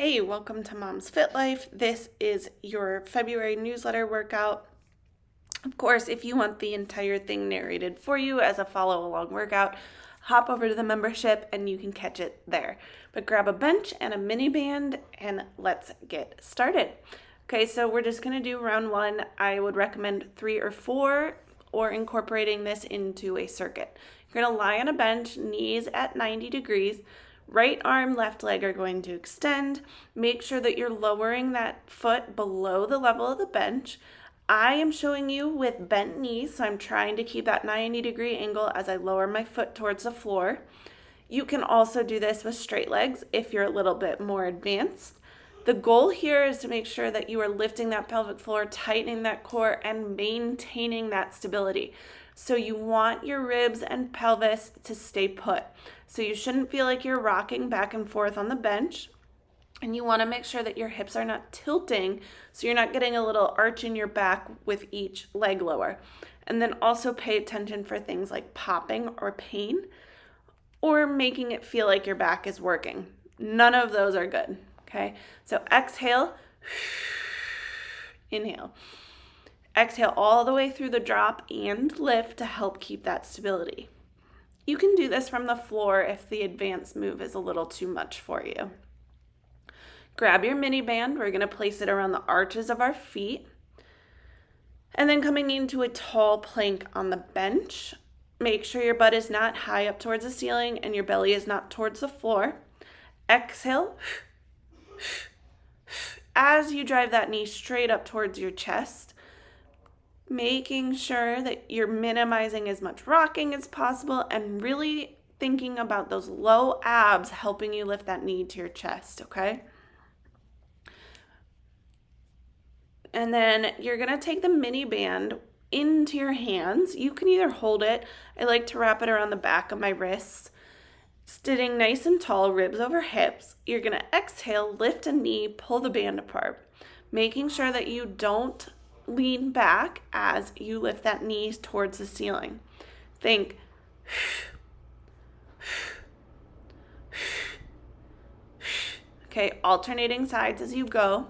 Hey, welcome to Mom's Fit Life. This is your February newsletter workout. Of course, if you want the entire thing narrated for you as a follow-along workout, hop over to the membership and you can catch it there. But grab a bench and a mini band and let's get started. Okay, so we're just going to do round one. I would recommend 3 or 4 or incorporating this into a circuit. You're going to lie on a bench, knees at 90 degrees. Right arm, left leg are going to extend. Make sure that you're lowering that foot below the level of the bench. I am showing you with bent knees, so I'm trying to keep that 90-degree angle as I lower my foot towards the floor. You can also do this with straight legs if you're a little bit more advanced. The goal here is to make sure that you are lifting that pelvic floor, tightening that core, and maintaining that stability. So you want your ribs and pelvis to stay put. So you shouldn't feel like you're rocking back and forth on the bench. And you want to make sure that your hips are not tilting, so you're not getting a little arch in your back with each leg lower. And then also pay attention for things like popping or pain, or making it feel like your back is working. None of those are good, okay? So exhale, inhale. Exhale all the way through the drop and lift to help keep that stability. You can do this from the floor if the advanced move is a little too much for you. Grab your mini band. We're going to place it around the arches of our feet. And then coming into a tall plank on the bench. Make sure your butt is not high up towards the ceiling and your belly is not towards the floor. Exhale. As you drive that knee straight up towards your chest, making sure that you're minimizing as much rocking as possible and really thinking about those low abs helping you lift that knee to your chest, okay? And then you're going to take the mini band into your hands. You can either hold it. I like to wrap it around the back of my wrists. Sitting nice and tall, ribs over hips. You're going to exhale, lift a knee, pull the band apart. Making sure that you don't lean back as you lift that knee towards the ceiling. Think. Okay, alternating sides as you go.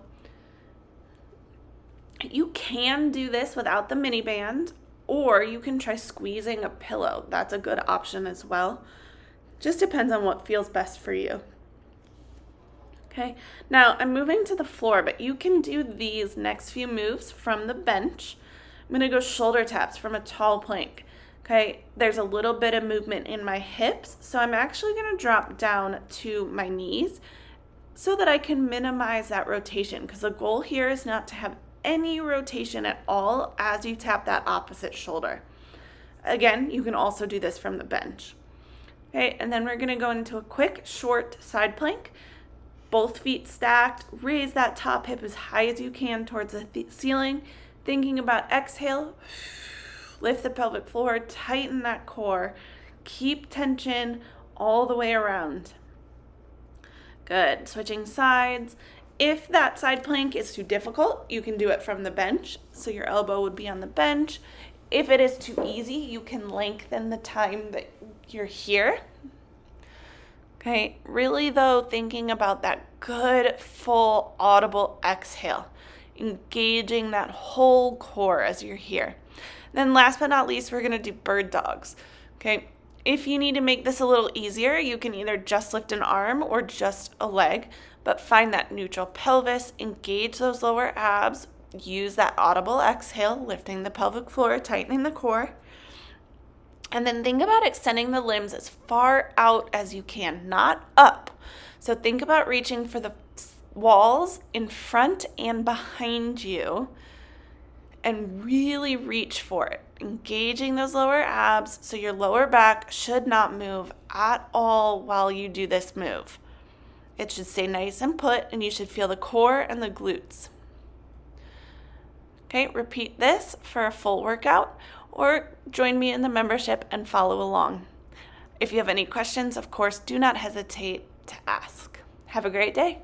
You can do this without the mini band, or you can try squeezing a pillow. That's a good option as well. Just depends on what feels best for you. Okay, now I'm moving to the floor, but you can do these next few moves from the bench. I'm going to go shoulder taps from a tall plank. Okay, there's a little bit of movement in my hips, so I'm actually going to drop down to my knees so that I can minimize that rotation, because the goal here is not to have any rotation at all as you tap that opposite shoulder. Again, you can also do this from the bench. Okay, and then we're going to go into a quick, short side plank. Both feet stacked, raise that top hip as high as you can towards the ceiling. Thinking about exhale, lift the pelvic floor, tighten that core, keep tension all the way around. Good, switching sides. If that side plank is too difficult, you can do it from the bench. So your elbow would be on the bench. If it is too easy, you can lengthen the time that you're here. Okay, really though, thinking about that good, full, audible exhale, engaging that whole core as you're here. Then last but not least, we're gonna do bird dogs. Okay, if you need to make this a little easier, you can either just lift an arm or just a leg, but find that neutral pelvis, engage those lower abs, use that audible exhale, lifting the pelvic floor, tightening the core. And then think about extending the limbs as far out as you can, not up. So think about reaching for the walls in front and behind you and really reach for it. Engaging those lower abs so your lower back should not move at all while you do this move. It should stay nice and put, and you should feel the core and the glutes. Okay, repeat this for a full workout, or join me in the membership and follow along. If you have any questions, of course, do not hesitate to ask. Have a great day.